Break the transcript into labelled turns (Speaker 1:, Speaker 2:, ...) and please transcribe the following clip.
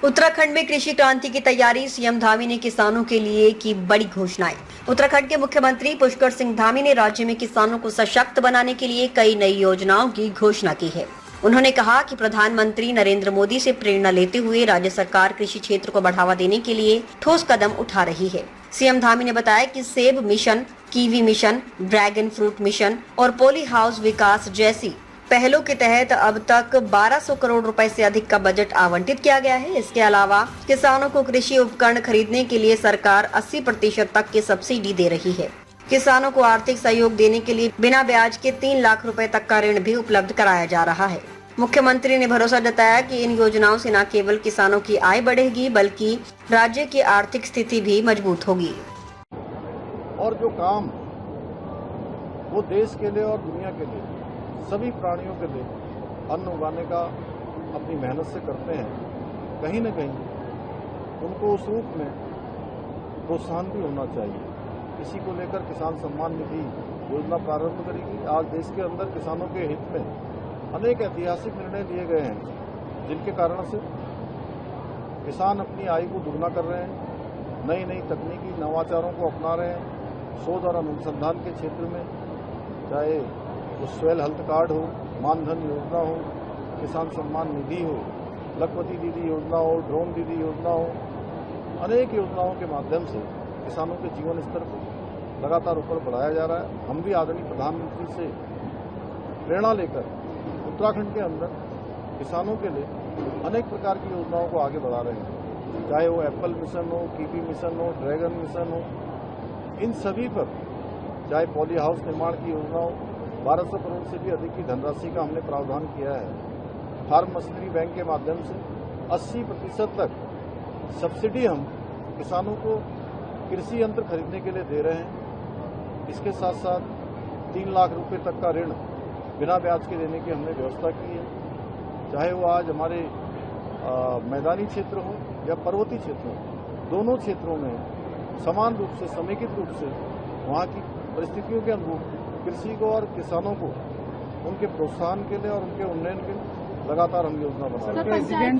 Speaker 1: उत्तराखंड में कृषि क्रांति की तैयारी, सीएम धामी ने किसानों के लिए की बड़ी घोषणाएं। उत्तराखंड के मुख्यमंत्री पुष्कर सिंह धामी ने राज्य में किसानों को सशक्त बनाने के लिए कई नई योजनाओं की घोषणा की है। उन्होंने कहा कि प्रधानमंत्री नरेंद्र मोदी से प्रेरणा लेते हुए राज्य सरकार कृषि क्षेत्र को बढ़ावा देने के लिए ठोस कदम उठा रही है। सीएम धामी ने बताया कि सेब mission, kiwi mission, dragon fruit mission और पॉली हाउस विकास जैसी पहलों के तहत अब तक 1200 करोड़ रुपए से अधिक का बजट आवंटित किया गया है। इसके अलावा किसानों को कृषि उपकरण खरीदने के लिए सरकार 80% तक की सब्सिडी दे रही है। किसानों को आर्थिक सहयोग देने के लिए बिना ब्याज के 3 लाख रुपए तक का ऋण भी उपलब्ध कराया जा रहा है। मुख्यमंत्री ने भरोसा जताया कि इन योजनाओं से न केवल किसानों की आय बढ़ेगी बल्कि राज्य की आर्थिक स्थिति भी मजबूत होगी।
Speaker 2: और जो काम वो देश के लिए और दुनिया के लिए, सभी प्राणियों के लिए अन्न उगाने का अपनी मेहनत से करते हैं, कहीं न कहीं उनको उस रूप में प्रोत्साहन भी होना चाहिए। इसी को लेकर किसान सम्मान निधि योजना प्रारंभ करेगी। आज देश के अंदर किसानों के हित में अनेक ऐतिहासिक निर्णय लिए गए हैं, जिनके कारण से किसान अपनी आय को दुगना कर रहे हैं, नई नई तकनीकी नवाचारों को अपना रहे हैं। शोध और अनुसंधान के क्षेत्र में चाहे वो सॉइल हेल्थ कार्ड हो, मानधन योजना हो, किसान सम्मान निधि हो, लखपति दीदी योजना हो, ड्रोन दीदी योजना हो, अनेक योजनाओं के माध्यम से किसानों के जीवन स्तर को लगातार ऊपर बढ़ाया जा रहा है। हम भी आदरणीय प्रधानमंत्री से प्रेरणा लेकर उत्तराखंड के अंदर किसानों के लिए अनेक प्रकार की योजनाओं को आगे बढ़ा रहे हैं। चाहे वो एप्पल मिशन हो, कीवी मिशन हो, ड्रैगन मिशन हो, इन सभी पर, चाहे पॉली हाउस निर्माण की योजना हो, 1200 करोड़ से भी अधिक की धनराशि का हमने प्रावधान किया है। फार्म मशीनरी बैंक के माध्यम से 80% तक सब्सिडी हम किसानों को कृषि यंत्र खरीदने के लिए दे रहे हैं। इसके साथ साथ 3 लाख रुपए तक का ऋण बिना ब्याज के देने की हमने व्यवस्था की है। चाहे वो आज हमारे मैदानी क्षेत्र हो या पर्वतीय क्षेत्र हो, दोनों क्षेत्रों में समान रूप से, समेकित रूप से वहाँ की परिस्थितियों के अनुरूप कृषि को और किसानों को उनके प्रोत्साहन के लिए और उनके उन्नयन के लिए लगातार हम योजना बना रहे हैं।